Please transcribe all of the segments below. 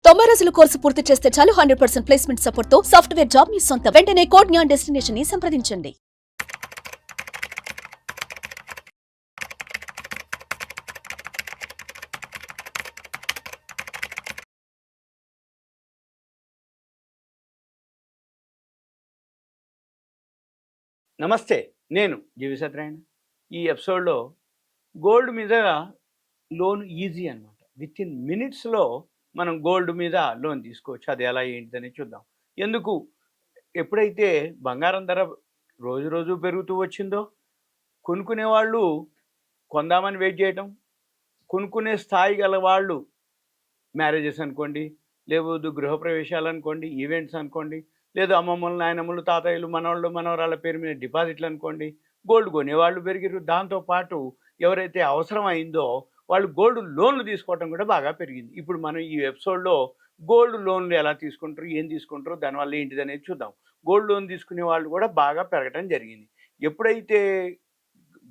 90 రోజుల కోర్సు పూర్తి చేస్తే చాలు 100% ప్లేస్మెంట్ సపోర్ట్ తో సాఫ్ట్వేర్ జాబ్ మీ సొంతం. వెంటనే కోడ్ జ్ఞాన్ డెస్టినేషన్ ని సంప్రదించండి. నమస్తే, నేను జీవి సత్యనారాయణ. ఈ ఎపిసోడ్లో గోల్డ్ మీద లోన్ ఈజీ అనమాట. విత్ ఇన్ మినిట్స్లో మనం గోల్డ్ మీద లోన్ తీసుకోవచ్చు. అది ఎలా ఏంటిదని చూద్దాం. ఎందుకు ఎప్పుడైతే బంగారం ధర రోజు రోజు పెరుగుతూ వచ్చిందో కొనుక్కునే వాళ్ళు కొందామని వెయిట్ చేయటం, కొనుక్కునే స్థాయి గల వాళ్ళు మ్యారేజెస్ అనుకోండి, లేకపోతే గృహప్రవేశాలు అనుకోండి, ఈవెంట్స్ అనుకోండి, లేదు అమ్మమ్మలు, నాయనమ్మలు, తాతయ్యలు, మనవాళ్ళు, మనవరాళ్ళ పేరు మీద డిపాజిట్లు అనుకోండి, గోల్డ్ కొనేవాళ్ళు పెరిగారు. దాంతోపాటు ఎవరైతే అవసరం అయిందో వాళ్ళు గోల్డ్ లోన్లు తీసుకోవడం కూడా బాగా పెరిగింది. ఇప్పుడు మనం ఈ ఎపిసోడ్లో గోల్డ్ లోన్లు ఎలా తీసుకుంటారు, ఏం తీసుకుంటారు, దానివల్ల ఏంటిది అనేది చూద్దాం. గోల్డ్ లోన్ తీసుకునే వాళ్ళు కూడా బాగా పెరగటం జరిగింది. ఎప్పుడైతే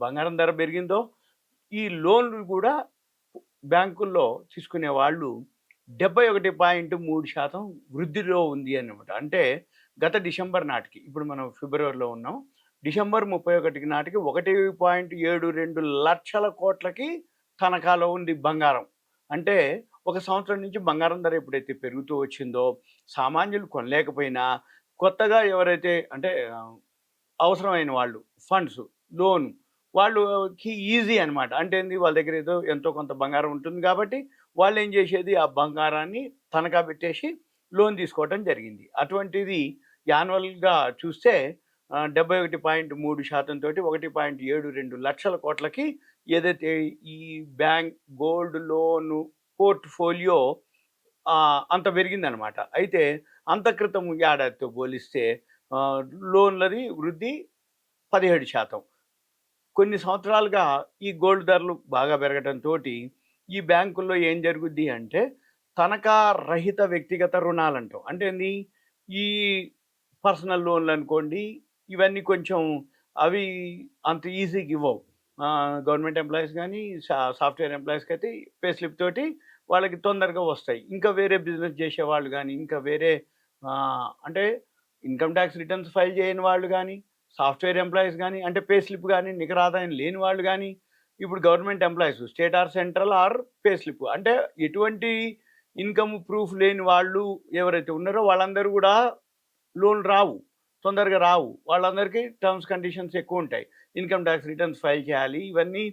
బంగారం ధర పెరిగిందో ఈ లోన్లు కూడా బ్యాంకుల్లో తీసుకునే వాళ్ళు 71.3% వృద్ధిలో ఉంది అన్నమాట. అంటే గత డిసెంబర్ నాటికి, ఇప్పుడు మనం ఫిబ్రవరిలో ఉన్నాం, డిసెంబర్ 31 నాటికి 1.72 లక్షల కోట్లకి తనఖాలో ఉంది బంగారం. అంటే ఒక సంవత్సరం నుంచి బంగారం ధర ఎప్పుడైతే పెరుగుతూ వచ్చిందో సామాన్యులు కొనలేకపోయినా కొత్తగా ఎవరైతే అంటే అవసరమైన వాళ్ళు ఫండ్స్ లోన్ వాళ్ళకి ఈజీ అనమాట. అంటే ఏంది, వాళ్ళ దగ్గర ఏదో ఎంతో కొంత బంగారం ఉంటుంది కాబట్టి వాళ్ళు ఏం చేసేది, ఆ బంగారాన్ని తనఖా పెట్టేసి లోన్ తీసుకోవటం జరిగింది. అటువంటిది యాన్యువల్గా చూస్తే 71.3% తోటి 1.72 లక్షల కోట్లకి ఏదైతే ఈ బ్యాంక్ గోల్డ్ లోను పోర్ట్ఫోలియో అంత పెరిగిందనమాట. అయితే అంత క్రితం ఏడాదితో పోలిస్తే లోన్లది వృద్ధి 17%. కొన్ని సంవత్సరాలుగా ఈ గోల్డ్ ధరలు బాగా పెరగడంతో ఈ బ్యాంకుల్లో ఏం జరుగుద్ది అంటే తనఖా రహిత వ్యక్తిగత రుణాలు అంటాం. అంటే ఏంది, ఈ పర్సనల్ లోన్లు అనుకోండి, ఇవన్నీ కొంచెం అవి అంత ఈజీగా ఇవ్వవు. గవర్నమెంట్ ఎంప్లాయీస్ కానీ సాఫ్ట్వేర్ ఎంప్లాయీస్కి అయితే పే స్లిప్ తోటి వాళ్ళకి తొందరగా వస్తాయి. ఇంకా వేరే బిజినెస్ చేసేవాళ్ళు కానీ, ఇంకా వేరే అంటే ఇన్కమ్ ట్యాక్స్ రిటర్న్స్ ఫైల్ చేయని వాళ్ళు కానీ, సాఫ్ట్వేర్ ఎంప్లాయీస్ కానీ, అంటే పే స్లిప్ కానీ నికర ఆదాయం లేని వాళ్ళు కానీ, ఇప్పుడు government employees state or central or pay slip, అంటే ఎటువంటి ఇన్కమ్ ప్రూఫ్ లేని వాళ్ళు ఎవరైతే ఉన్నారో వాళ్ళందరూ కూడా లోన్ రావు, తొందరగా రావు. వాళ్ళందరికీ టర్మ్స్ కండిషన్స్ ఎక్కువ ఉంటాయి. ఇన్కమ్ ట్యాక్స్ రిటర్న్స్ ఫైల్ చేయాలి, ఇవన్నీ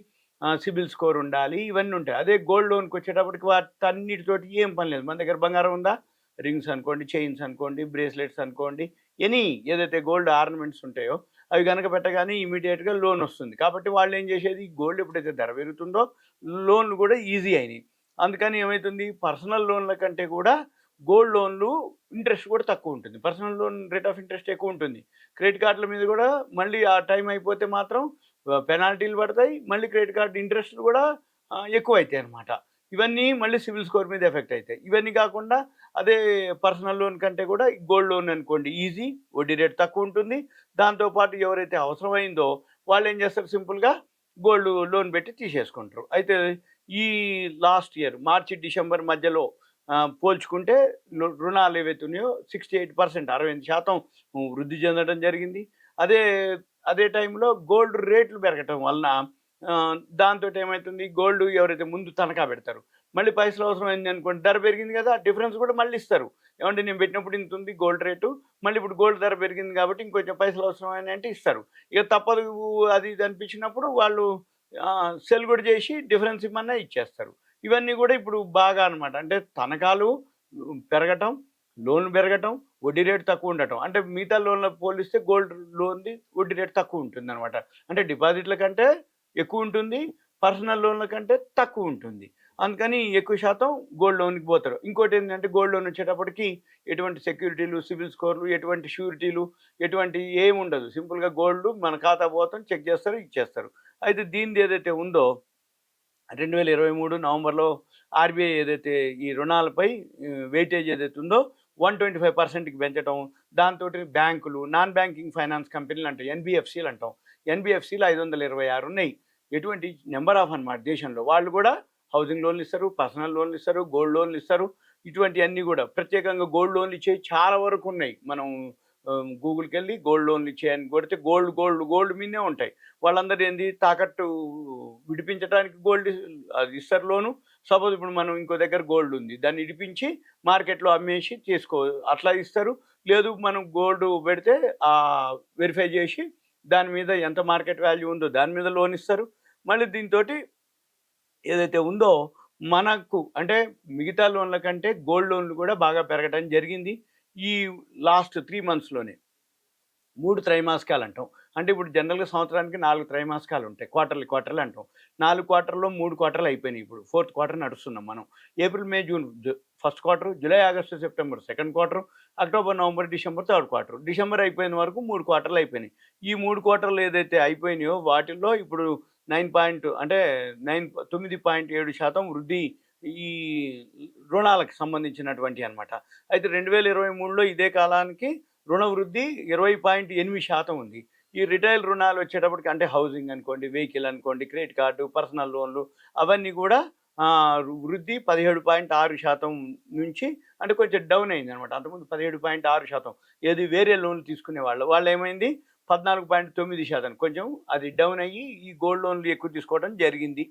సిబిల్ స్కోర్ ఉండాలి, ఇవన్నీ ఉంటాయి. అదే గోల్డ్ లోన్కి వచ్చేటప్పటికి వాటన్నిటితోటి ఏం పని లేదు. మన దగ్గర బంగారం ఉందా, రింగ్స్ అనుకోండి, చైన్స్ అనుకోండి, బ్రేస్లెట్స్ అనుకోండి, ఎనీ ఏదైతే గోల్డ్ ఆర్నమెంట్స్ ఉంటాయో అవి కనుక పెట్టగానే ఇమీడియట్గా లోన్ వస్తుంది. కాబట్టి వాళ్ళు ఏం చేసేది, గోల్డ్ ఎప్పుడైతే ధర పెరుగుతుందో లోన్లు కూడా ఈజీ అయినాయి. అందుకని ఏమవుతుంది, పర్సనల్ లోన్ల కంటే కూడా గోల్డ్ లోన్లు ఇంట్రెస్ట్ కూడా తక్కువ ఉంటుంది. Personal loan rate of interest ఎక్కువ ఉంటుంది. క్రెడిట్ కార్డుల మీద కూడా మళ్ళీ ఆ టైం అయిపోతే మాత్రం పెనాల్టీలు పడతాయి, మళ్ళీ క్రెడిట్ కార్డు ఇంట్రెస్ట్ కూడా ఎక్కువ అవుతాయి అన్నమాట. ఇవన్నీ మళ్ళీ సివిల్ స్కోర్ మీద ఎఫెక్ట్ అవుతాయి. ఇవన్నీ కాకుండా అదే పర్సనల్ లోన్ కంటే కూడా గోల్డ్ లోన్ అనుకోండి ఈజీ, వడ్డీ రేట్ తక్కువ ఉంటుంది. దాంతోపాటు ఎవరైతే అవసరమైందో వాళ్ళు ఏం చేస్తారు, సింపుల్గా గోల్డ్ లోన్ పెట్టి తీసేసుకుంటారు. అయితే ఈ లాస్ట్ ఇయర్ మార్చి డిసెంబర్ మధ్యలో పోల్చుకుంటే రుణాలు ఏవైతే ఉన్నాయో 68%, 68% వృద్ధి చెందడం జరిగింది. అదే టైంలో గోల్డ్ రేట్లు పెరగటం వలన దాంతో ఏమవుతుంది, గోల్డ్ ఎవరైతే ముందు తనఖా పెడతారు, మళ్ళీ పైసలు అవసరమైంది అనుకోండి, ధర పెరిగింది కదా, డిఫరెన్స్ కూడా మళ్ళీ ఇస్తారు. ఏమంటే నేను పెట్టినప్పుడు ఇంత ఉంది గోల్డ్ రేటు, మళ్ళీ ఇప్పుడు గోల్డ్ ధర పెరిగింది కాబట్టి ఇంకొంచెం పైసలు అవసరమైంది అంటే ఇస్తారు. ఇక తప్పదు అది ఇది అనిపించినప్పుడు వాళ్ళు సెల్ కూడా చేసి డిఫరెన్స్ ఇమ్మన్నా ఇచ్చేస్తారు. ఇవన్నీ కూడా ఇప్పుడు బాగా అనమాట. అంటే తనఖాలు పెరగటం, లోన్లు పెరగటం, వడ్డీ రేటు తక్కువ ఉండటం. అంటే మిగతా లోన్ల పోలిస్తే గోల్డ్ లోన్ది వడ్డీ రేటు తక్కువ ఉంటుంది అనమాట. అంటే డిపాజిట్ల కంటే ఎక్కువ ఉంటుంది, పర్సనల్ లోన్ల కంటే తక్కువ ఉంటుంది. అందుకని ఎక్కువ శాతం గోల్డ్ లోన్కి పోతారు. ఇంకోటి ఏంటంటే గోల్డ్ లోన్ వచ్చేటప్పటికి ఎటువంటి సెక్యూరిటీలు, సివిల్ స్కోర్లు, ఎటువంటి షూరిటీలు, ఎటువంటి ఏమి ఉండదు. సింపుల్గా గోల్డ్ మన ఖాతా పోతాం, చెక్ చేస్తారు, ఇచ్చేస్తారు. అయితే దీనిది ఏదైతే ఉందో 2023 నవంబర్లో ఆర్బీఐ ఏదైతే ఈ రుణాలపై వెయిటేజ్ ఏదైతే ఉందో 125%కి పెంచడం, దాంతో బ్యాంకులు, నాన్ బ్యాంకింగ్ ఫైనాన్స్ కంపెనీలు అంటాం, ఎన్బిఎఫ్సీలు అంటాం. ఎన్బిఎఫ్సీలు 526 ఉన్నాయి. ఎటువంటి నెంబర్ ఆఫ్ అనమాట దేశంలో. వాళ్ళు కూడా హౌసింగ్ లోన్లు ఇస్తారు, పర్సనల్ లోన్లు ఇస్తారు, గోల్డ్ లోన్లు ఇస్తారు. ఇటువంటివన్నీ కూడా ప్రత్యేకంగా గోల్డ్ లోన్లు ఇచ్చేవి చాలా వరకు ఉన్నాయి. మనం గూగుల్కి వెళ్ళి గోల్డ్ లోన్లు ఇచ్చేయని కొడితే గోల్డ్ గోల్డ్ గోల్డ్ మీదే ఉంటాయి. వాళ్ళందరూ ఏంది తాకట్టు విడిపించడానికి గోల్డ్ అది ఇస్తారు లోను. సపోజ్ ఇప్పుడు మనం ఇంకో దగ్గర గోల్డ్ ఉంది, దాన్ని ఇడిపించి మార్కెట్లో అమ్మేసి తీసుకో అట్లా ఇస్తారు. లేదు మనం గోల్డ్ పెడితే వెరిఫై చేసి దాని మీద ఎంత మార్కెట్ వాల్యూ ఉందో దాని మీద లోన్ ఇస్తారు. మళ్ళీ దీంతోటి ఏదైతే ఉందో మనకు అంటే మిగతా లోన్ల కంటే గోల్డ్ లోన్లు కూడా బాగా పెరగడం జరిగింది ఈ లాస్ట్ 3 మంత్స్‌లోనే. 3 త్రైమాసికాలు అంటాం. అంటే ఇప్పుడు జనరల్‌గా సంవత్సరానికి 4 త్రైమాసికాలు ఉంటాయి. క్వార్టర్లీ అంటాం. 4 క్వార్టర్‌లో 3 క్వార్టర్‌లు అయిపోయినాయి ఇప్పుడు. ఫోర్త్ క్వార్టర్ నడుస్తున్నాం మనం. April, May, June first quarter, July, August, September second quarter, October, November, December third quarter. December అయిపోయిన వరకు 3 క్వార్టర్‌లు అయిపోయినాయి. ఈ 3 క్వార్టర్‌లు ఏదైతే అయిపోయినాయో వాటిల్లో ఇప్పుడు 9.7% వృద్ధి ఈ రుణాలకు సంబంధించినటువంటివి అన్నమాట. అయితే 2023లో ఇదే కాలానికి రుణ వృద్ధి 20.8% ఉంది. ఈ రిటైల్ రుణాలు వచ్చేటప్పటికి అంటే హౌసింగ్ అనుకోండి, వెహికల్ అనుకోండి, క్రెడిట్ కార్డు, పర్సనల్ లోన్లు అవన్నీ కూడా వృద్ధి 17.6% నుంచి అంటే కొంచెం డౌన్ అయిందనమాట. అంతకుముందు 17.6% ఏది వేరే లోన్లు తీసుకునేవాళ్ళు. వాళ్ళేమైంది 14.9% కొంచెం అది డౌన్ అయ్యి ఈ గోల్డ్ లోన్లు ఎక్కువ తీసుకోవడం జరిగింది.